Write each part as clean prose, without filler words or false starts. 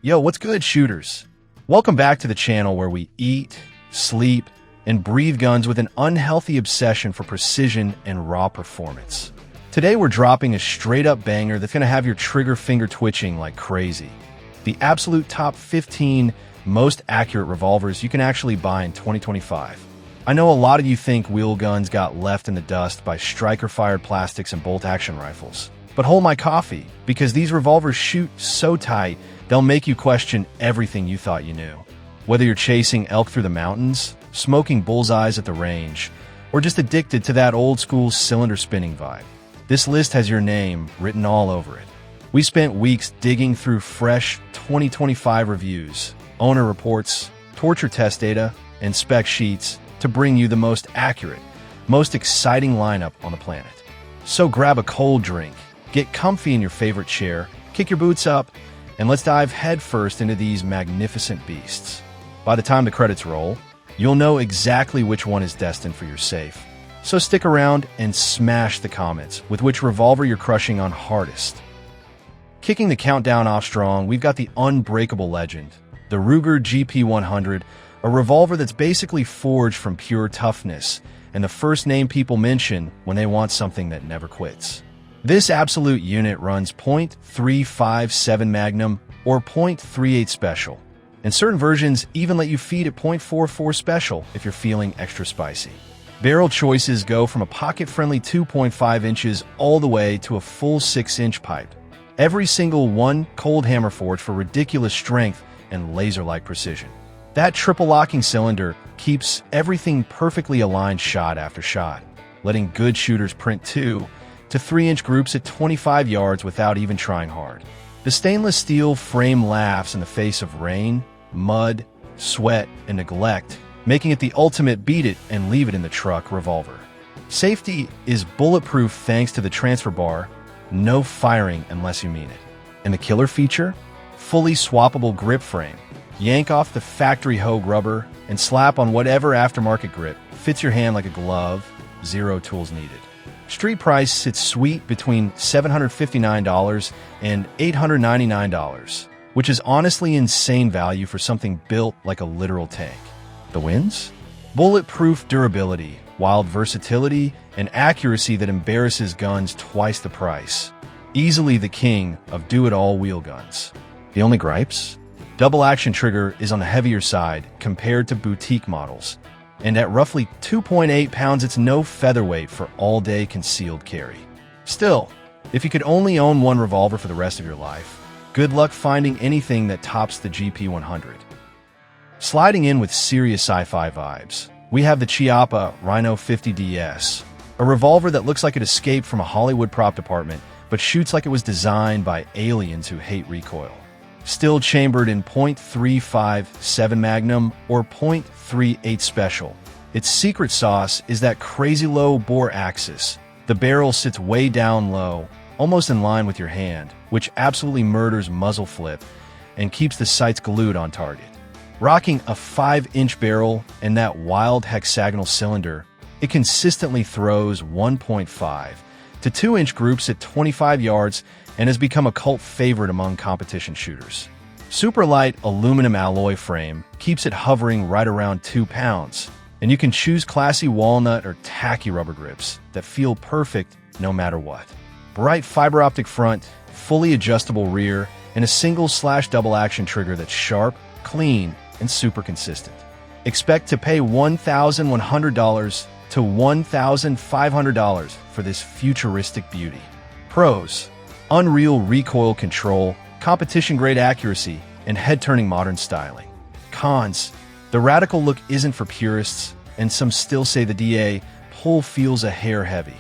Yo, what's good, shooters? Welcome back to the channel where we eat, sleep, and breathe guns with an unhealthy obsession for precision and raw performance. Today we're dropping a straight-up banger that's going to have your trigger finger twitching like crazy. The absolute top 15 most accurate revolvers you can actually buy in 2025. I know a lot of you think wheel guns got left in the dust by striker-fired plastics and bolt-action rifles. But hold my coffee, because these revolvers shoot so tight, they'll make you question everything you thought you knew. Whether you're chasing elk through the mountains, smoking bullseyes at the range, or just addicted to that old-school cylinder-spinning vibe, this list has your name written all over it. We spent weeks digging through fresh 2025 reviews, owner reports, torture test data, and spec sheets to bring you the most accurate, most exciting lineup on the planet. So grab a cold drink, get comfy in your favorite chair, kick your boots up, and let's dive headfirst into these magnificent beasts. By the time the credits roll, you'll know exactly which one is destined for your safe. So stick around and smash the comments with which revolver you're crushing on hardest. Kicking the countdown off strong, we've got the unbreakable legend, the Ruger GP100, a revolver that's basically forged from pure toughness, and the first name people mention when they want something that never quits. This absolute unit runs .357 Magnum or .38 Special, and certain versions even let you feed at .44 Special if you're feeling extra spicy. Barrel choices go from a pocket-friendly 2.5 inches all the way to a full 6-inch pipe. Every single one cold hammer forged for ridiculous strength and laser-like precision. That triple locking cylinder keeps everything perfectly aligned shot after shot, letting good shooters print 2 to 3-inch groups at 25 yards without even trying hard. The stainless steel frame laughs in the face of rain, mud, sweat, and neglect, making it the ultimate beat it and leave it in the truck revolver. Safety is bulletproof thanks to the transfer bar, no firing unless you mean it. And the killer feature? Fully swappable grip frame. Yank off the factory Hogue rubber and slap on whatever aftermarket grip fits your hand like a glove, zero tools needed. Street price sits sweet between $759 and $899, which is honestly insane value for something built like a literal tank. The wins? Bulletproof durability, wild versatility, and accuracy that embarrasses guns twice the price. Easily the king of do-it-all wheel guns. The only gripes? Double action trigger is on the heavier side compared to boutique models, and at roughly 2.8 pounds it's no featherweight for all-day concealed carry. Still, if you could only own one revolver for the rest of your life, good luck finding anything that tops the GP100. Sliding in with serious sci-fi vibes, we have the Chiappa Rhino 50DS, a revolver that looks like it escaped from a Hollywood prop department but shoots like it was designed by aliens who hate recoil. Still chambered in .357 Magnum or .38 Special. Its secret sauce is that crazy low bore axis. The barrel sits way down low, almost in line with your hand, which absolutely murders muzzle flip and keeps the sights glued on target. Rocking a 5-inch barrel and that wild hexagonal cylinder, it consistently throws 1.5 to 2-inch groups at 25 yards and has become a cult favorite among competition shooters. Super light aluminum alloy frame keeps it hovering right around 2 pounds, and you can choose classy walnut or tacky rubber grips that feel perfect no matter what. Bright fiber optic front, fully adjustable rear, and a single/double action trigger that's sharp, clean, and super consistent. Expect to pay $1,100 to $1,500 for this futuristic beauty. Pros: unreal recoil control, competition-grade accuracy, and head-turning modern styling. Cons: the radical look isn't for purists, and some still say the DA pull feels a hair heavy.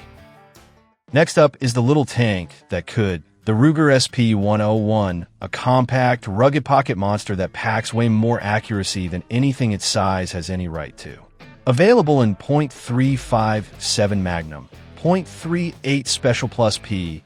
Next up is the little tank that could, the Ruger SP101, a compact, rugged pocket monster that packs way more accuracy than anything its size has any right to. Available in .357 Magnum, .38 Special Plus P,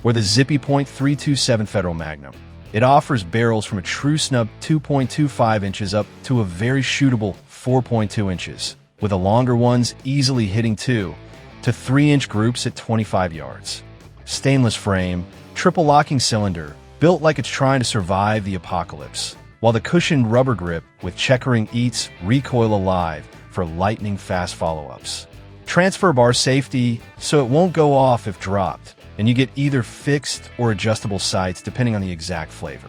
or the zippy .327 Federal Magnum. It offers barrels from a true snub 2.25 inches up to a very shootable 4.2 inches, with the longer ones easily hitting 2 to 3-inch groups at 25 yards. Stainless frame, triple locking cylinder, built like it's trying to survive the apocalypse, while the cushioned rubber grip with checkering eats recoil alive for lightning-fast follow-ups. Transfer bar safety, so it won't go off if dropped, and you get either fixed or adjustable sights depending on the exact flavor.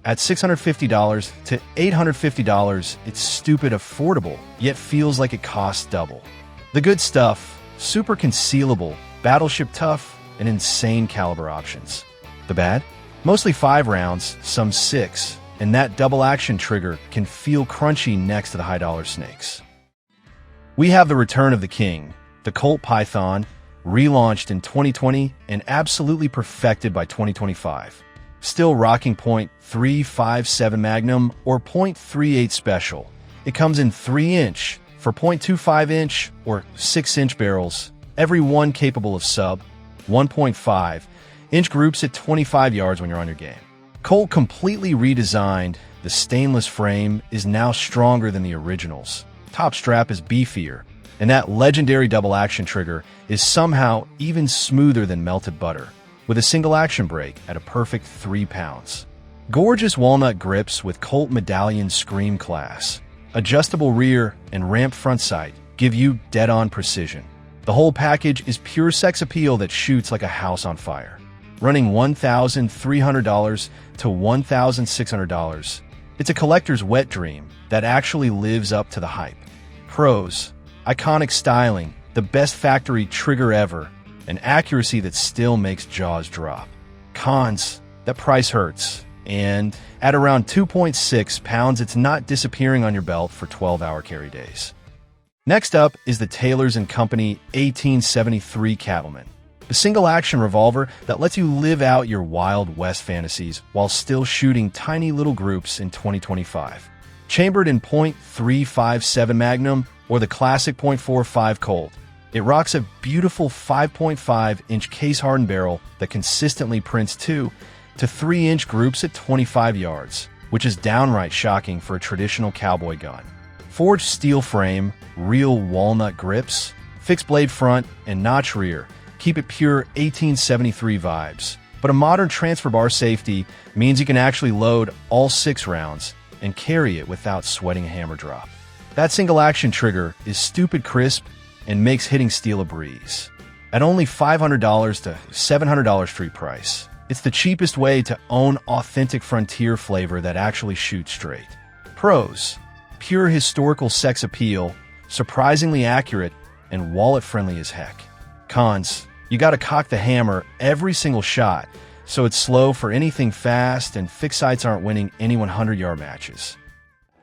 At $650 to $850, it's stupid affordable, yet feels like it costs double. The good stuff: super concealable, battleship tough, and insane caliber options. The bad? Mostly 5 rounds, some 6, and that double-action trigger can feel crunchy next to the high-dollar snakes. We have the return of the king, the Colt Python, relaunched in 2020 and absolutely perfected by 2025. Still rocking .357 Magnum or .38 Special. It comes in 3-inch for .25-inch or 6-inch barrels, every one capable of sub 1.5-inch groups at 25 yards when you're on your game. Colt completely redesigned. The stainless frame is now stronger than the originals. Top strap is beefier, and that legendary double-action trigger is somehow even smoother than melted butter, with a single action brake at a perfect 3 pounds. Gorgeous walnut grips with Colt Medallion Scream class. Adjustable rear and ramped front sight give you dead-on precision. The whole package is pure sex appeal that shoots like a house on fire. Running $1,300 to $1,600. It's a collector's wet dream that actually lives up to the hype. Pros: iconic styling, the best factory trigger ever, and accuracy that still makes jaws drop. Cons: that price hurts, and at around 2.6 pounds, it's not disappearing on your belt for 12-hour carry days. Next up is the Taylors & Company 1873 Cattleman, a single-action revolver that lets you live out your Wild West fantasies while still shooting tiny little groups in 2025. Chambered in .357 Magnum or the classic .45 Colt, it rocks a beautiful 5.5-inch case-hardened barrel that consistently prints 2 to 3-inch groups at 25 yards, which is downright shocking for a traditional cowboy gun. Forged steel frame, real walnut grips, fixed blade front, and notch rear keep it pure 1873 vibes. But a modern transfer bar safety means you can actually load all 6 rounds and carry it without sweating a hammer drop. That single-action trigger is stupid crisp and makes hitting steel a breeze. At only $500 to $700 street price, it's the cheapest way to own authentic frontier flavor that actually shoots straight. Pros: pure historical sex appeal, surprisingly accurate, and wallet-friendly as heck. Cons: you gotta cock the hammer every single shot, so it's slow for anything fast, and fixed sights aren't winning any 100-yard matches.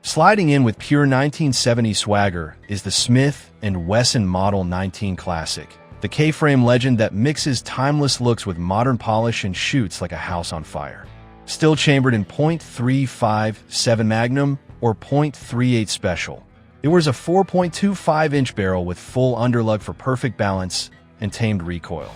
Sliding in with pure 1970s swagger is the Smith & Wesson Model 19 Classic, the K-frame legend that mixes timeless looks with modern polish and shoots like a house on fire. Still chambered in .357 Magnum or .38 Special. It wears a 4.25-inch barrel with full underlug for perfect balance and tamed recoil.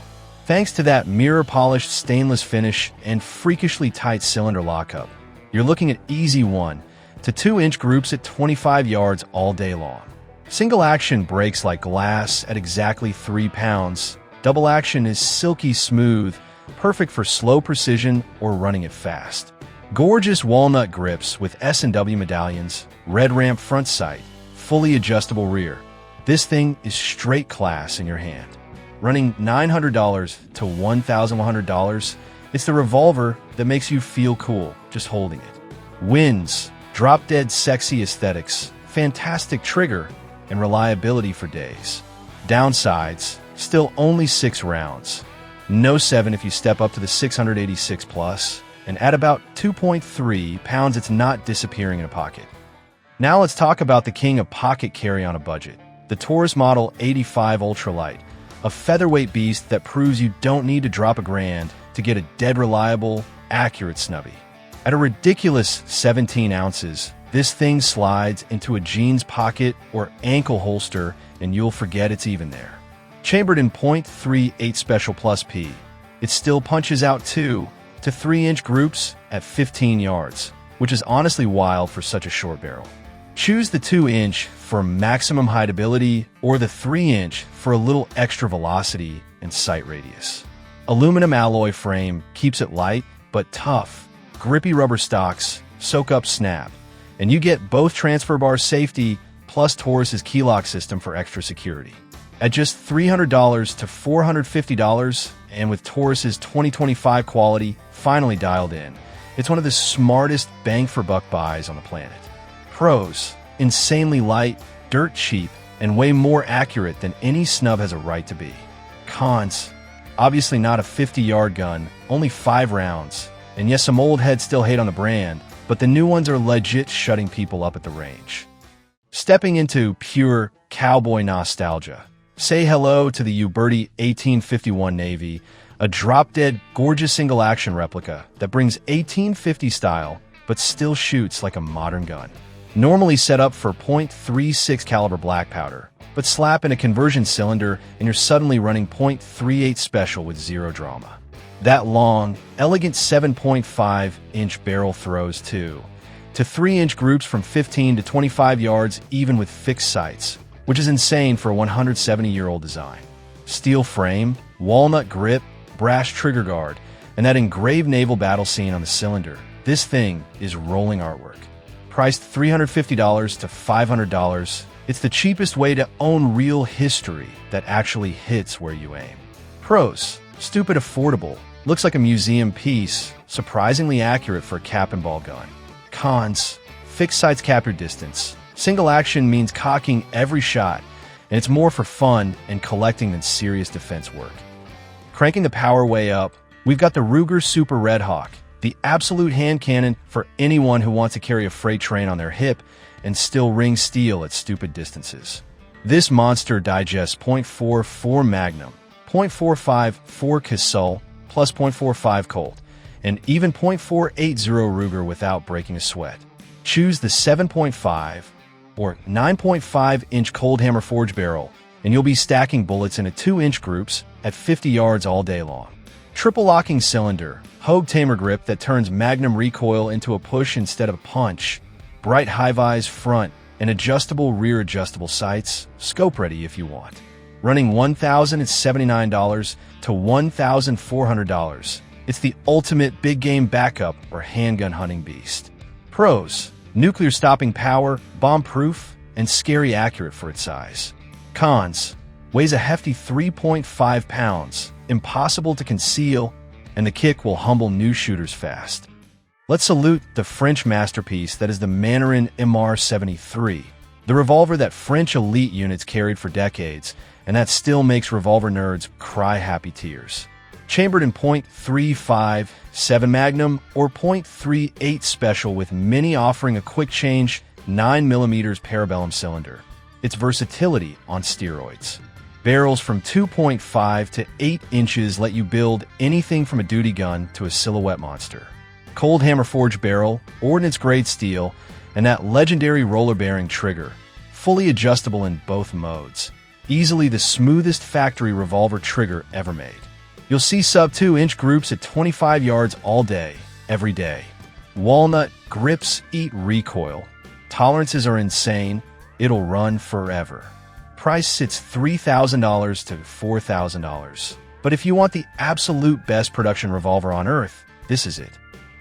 Thanks to that mirror-polished stainless finish and freakishly tight cylinder lockup, you're looking at easy 1 to 2-inch groups at 25 yards all day long. Single action breaks like glass at exactly 3 pounds. Double action is silky smooth, perfect for slow precision or running it fast. Gorgeous walnut grips with S&W medallions, red ramp front sight, fully adjustable rear. This thing is straight class in your hand. Running $900 to $1,100, it's the revolver that makes you feel cool just holding it. Wins: drop-dead sexy aesthetics, fantastic trigger, and reliability for days. Downsides: still only 6 rounds. No 7 if you step up to the 686 plus, and at about 2.3 pounds, it's not disappearing in a pocket. Now let's talk about the king of pocket carry on a budget, the Taurus Model 85 Ultralight, a featherweight beast that proves you don't need to drop $1,000 to get a dead reliable, accurate snubby. At a ridiculous 17 ounces, this thing slides into a jeans pocket or ankle holster and you'll forget it's even there. Chambered in .38 Special Plus P, it still punches out 2 to 3-inch groups at 15 yards, which is honestly wild for such a short barrel. Choose the 2-inch for maximum hideability or the 3-inch for a little extra velocity and sight radius. Aluminum alloy frame keeps it light but tough, grippy rubber stocks soak up snap, and you get both transfer bar safety plus Taurus's keylock system for extra security. At just $300 to $450, and with Taurus's 2025 quality finally dialed in, it's one of the smartest bang-for-buck buys on the planet. Pros: insanely light, dirt cheap, and way more accurate than any snub has a right to be. Cons: obviously not a 50-yard gun, only 5 rounds. And yes, some old heads still hate on the brand, but the new ones are legit shutting people up at the range. Stepping into pure cowboy nostalgia, say hello to the Uberti 1851 Navy, a drop-dead, gorgeous single-action replica that brings 1850 style, but still shoots like a modern gun. Normally set up for .36 caliber black powder, but slap in a conversion cylinder and you're suddenly running .38 special with zero drama. That long, elegant 7.5-inch barrel throws to 3-inch groups from 15 to 25 yards even with fixed sights, which is insane for a 170-year-old design. Steel frame, walnut grip, brass trigger guard, and that engraved naval battle scene on the cylinder. This thing is rolling artwork. Priced $350 to $500, it's the cheapest way to own real history that actually hits where you aim. Pros: stupid affordable, looks like a museum piece, surprisingly accurate for a cap and ball gun. Cons: fixed sights cap your distance. Single action means cocking every shot, and it's more for fun and collecting than serious defense work. Cranking the power way up, we've got the Ruger Super Red Hawk, the absolute hand cannon for anyone who wants to carry a freight train on their hip and still ring steel at stupid distances. This monster digests .44 Magnum, .45 4 Casull, plus .45 Colt, and even .480 Ruger without breaking a sweat. Choose the 7.5 or 9.5-inch cold hammer forge barrel, and you'll be stacking bullets into 2-inch groups at 50 yards all day long. Triple locking cylinder, Hogue tamer grip that turns Magnum recoil into a push instead of a punch, bright high-vis front, and adjustable rear adjustable sights, scope ready if you want. Running $1,079 to $1,400. It's the ultimate big game backup or handgun hunting beast. Pros: nuclear stopping power, bomb-proof, and scary accurate for its size. Cons: weighs a hefty 3.5 pounds, impossible to conceal, and the kick will humble new shooters fast. Let's salute the French masterpiece that is the Manurhin MR73, the revolver that French elite units carried for decades, and that still makes revolver nerds cry happy tears. Chambered in .35 7 Magnum or .38 Special, with many offering a quick change 9mm parabellum cylinder. Its versatility on steroids. Barrels from 2.5 to 8 inches let you build anything from a duty gun to a silhouette monster. Cold hammer forged barrel, ordnance grade steel, and that legendary roller bearing trigger, fully adjustable in both modes. Easily the smoothest factory revolver trigger ever made. You'll see sub 2-inch groups at 25 yards all day, every day. Walnut grips eat recoil. Tolerances are insane. It'll run forever. Price sits $3,000 to $4,000. But if you want the absolute best production revolver on earth, this is it.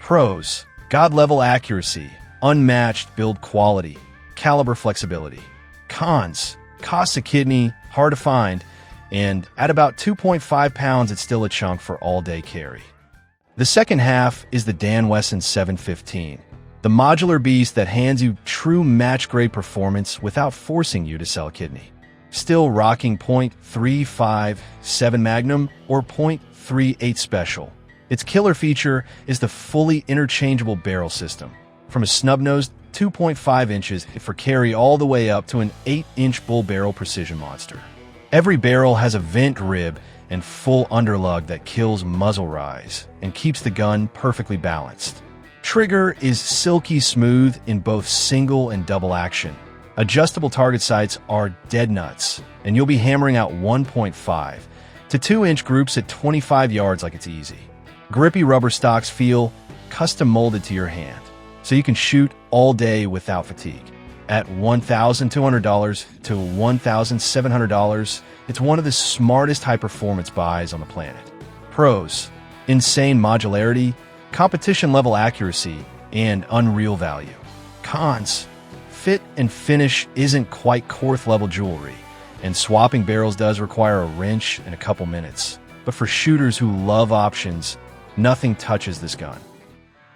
Pros: god-level accuracy, unmatched build quality, caliber flexibility. Cons: costs a kidney, hard to find, and at about 2.5 pounds, it's still a chunk for all-day carry. The second half is the Dan Wesson 715, the modular beast that hands you true match-grade performance without forcing you to sell a kidney. Still rocking .35 7 Magnum or .38 Special. Its killer feature is the fully interchangeable barrel system, from a snub-nosed 2.5 inches for carry all the way up to an 8-inch bull barrel precision monster. Every barrel has a vent rib and full underlug that kills muzzle rise and keeps the gun perfectly balanced. Trigger is silky smooth in both single and double action. Adjustable target sights are dead nuts, and you'll be hammering out 1.5 to 2-inch groups at 25 yards like it's easy. Grippy rubber stocks feel custom molded to your hand, so you can shoot all day without fatigue. At $1,200 to $1,700, it's one of the smartest high-performance buys on the planet. Pros: insane modularity, competition-level accuracy, and unreal value. Cons: fit and finish isn't quite Korth-level jewelry, and swapping barrels does require a wrench and a couple minutes. But for shooters who love options, nothing touches this gun.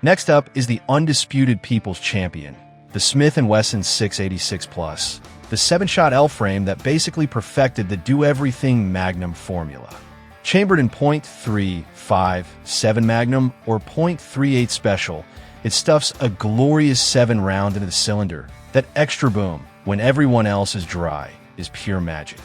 Next up is the undisputed People's Champion, the Smith & Wesson 686 Plus, the 7-shot L-frame that basically perfected the do-everything Magnum formula. Chambered in .357 Magnum or .38 Special, it stuffs a glorious 7-round into the cylinder. That extra boom, when everyone else is dry, is pure magic.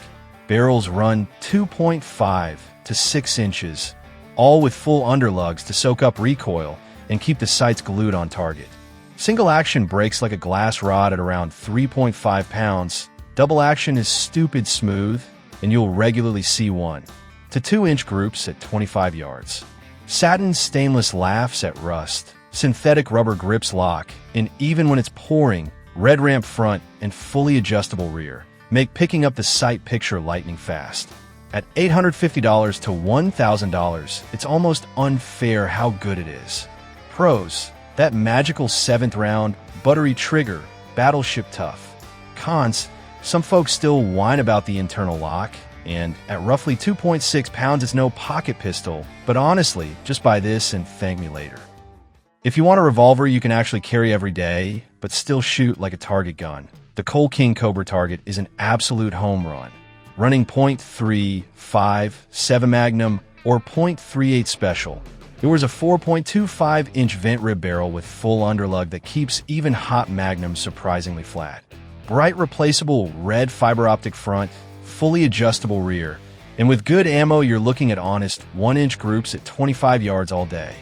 Barrels run 2.5 to 6 inches, all with full underlugs to soak up recoil and keep the sights glued on target. Single action breaks like a glass rod at around 3.5 pounds. Double action is stupid smooth, and you'll regularly see 1 to 2-inch groups at 25 yards. Satin stainless laughs at rust. Synthetic rubber grips lock, and even when it's pouring, red ramp front and fully adjustable rear make picking up the sight picture lightning fast. At $850 to $1,000, it's almost unfair how good it is. Pros: that magical 7th round, buttery trigger, battleship tough. Cons: some folks still whine about the internal lock, and at roughly 2.6 pounds it's no pocket pistol, but honestly, just buy this and thank me later. If you want a revolver you can actually carry every day, but still shoot like a target gun, the Colt King Cobra Target is an absolute home run. Running .357 Magnum or .38 Special, it was a 4.25-inch vent rib barrel with full underlug that keeps even hot Magnums surprisingly flat. Bright replaceable red fiber optic front, fully adjustable rear, and with good ammo you're looking at honest 1-inch groups at 25 yards all day.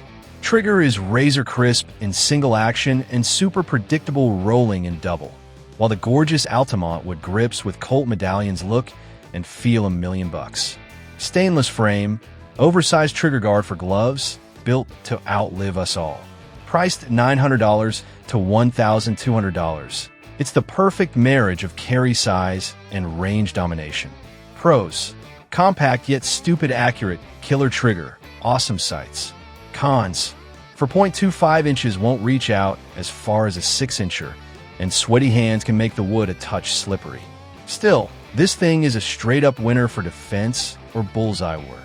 Trigger is razor crisp in single action and super predictable rolling in double, while the gorgeous Altamont wood grips with Colt medallions look and feel $1,000,000. Stainless frame, oversized trigger guard for gloves, built to outlive us all. Priced $900 to $1,200. It's the perfect marriage of carry size and range domination. Pros: compact yet stupid accurate, killer trigger, awesome sights. Cons: for .25 inches won't reach out as far as a 6-incher, and sweaty hands can make the wood a touch slippery. Still, this thing is a straight-up winner for defense or bullseye work.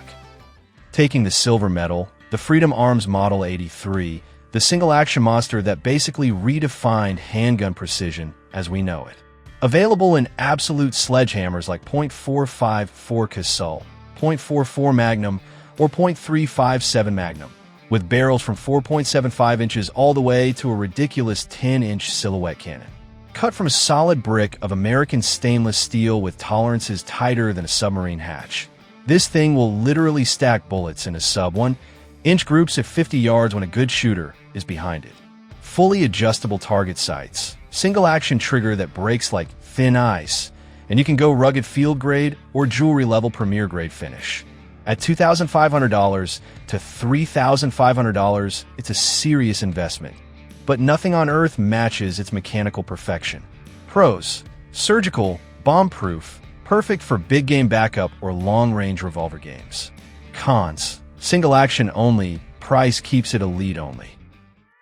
Taking the silver medal, the Freedom Arms Model 83, the single-action monster that basically redefined handgun precision as we know it. Available in absolute sledgehammers like .454 Casull, .44 Magnum, or .357 Magnum, with barrels from 4.75 inches all the way to a ridiculous 10-inch silhouette cannon. Cut from a solid brick of American stainless steel with tolerances tighter than a submarine hatch. This thing will literally stack bullets in a sub 1-inch groups at 50 yards when a good shooter is behind it. Fully adjustable target sights, single-action trigger that breaks like thin ice, and you can go rugged field grade or jewelry level premier grade finish. At $2,500 to $3,500, it's a serious investment, but nothing on earth matches its mechanical perfection. Pros: surgical, bomb-proof, perfect for big game backup or long-range revolver games. Cons: single action only, price keeps it elite only.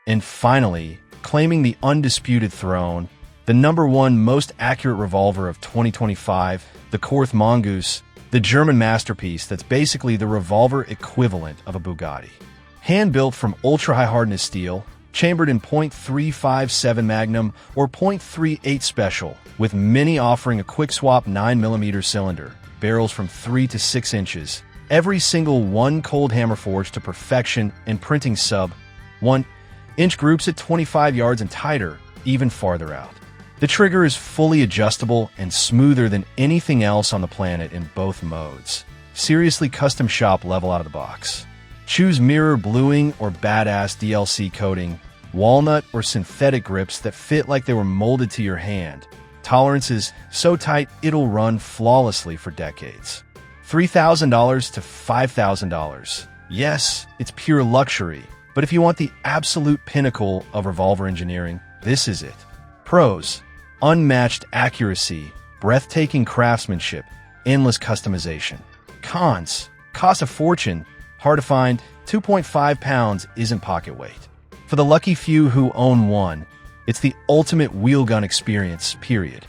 And finally, claiming the undisputed throne, the #1 most accurate revolver of 2025, the Korth Mongoose, the German masterpiece that's basically the revolver equivalent of a Bugatti. Hand-built from ultra-high hardness steel, chambered in .357 Magnum or .38 Special, with many offering a quick-swap 9mm cylinder, barrels from 3 to 6 inches, every single one cold hammer forged to perfection and printing sub 1-inch groups at 25 yards and tighter, even farther out. The trigger is fully adjustable and smoother than anything else on the planet in both modes. Seriously custom shop level out of the box. Choose mirror bluing or badass DLC coating, walnut or synthetic grips that fit like they were molded to your hand. Tolerances so tight it'll run flawlessly for decades. $3,000 to $5,000. Yes, it's pure luxury, but if you want the absolute pinnacle of revolver engineering, this is it. Pros: unmatched accuracy, breathtaking craftsmanship, endless customization. Cons: cost a fortune, Hard to find, 2.5 pounds isn't pocket weight. For the lucky few who own one, it's the ultimate wheelgun experience, period.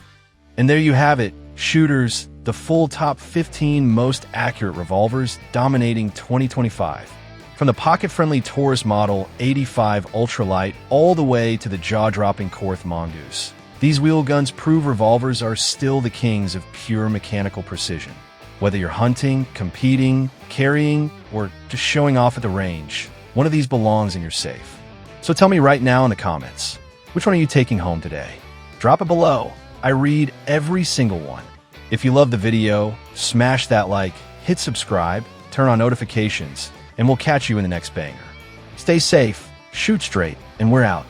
And there you have it, shooters, the full top 15 most accurate revolvers dominating 2025. From the pocket-friendly Taurus Model 85 Ultralight all the way to the jaw-dropping Korth Mongoose. These wheelguns prove revolvers are still the kings of pure mechanical precision. Whether you're hunting, competing, carrying, or just showing off at the range, one of these belongs in your safe. So tell me right now in the comments, which one are you taking home today? Drop it below. I read every single one. If you love the video, smash that like, hit subscribe, turn on notifications, and we'll catch you in the next banger. Stay safe, shoot straight, and we're out.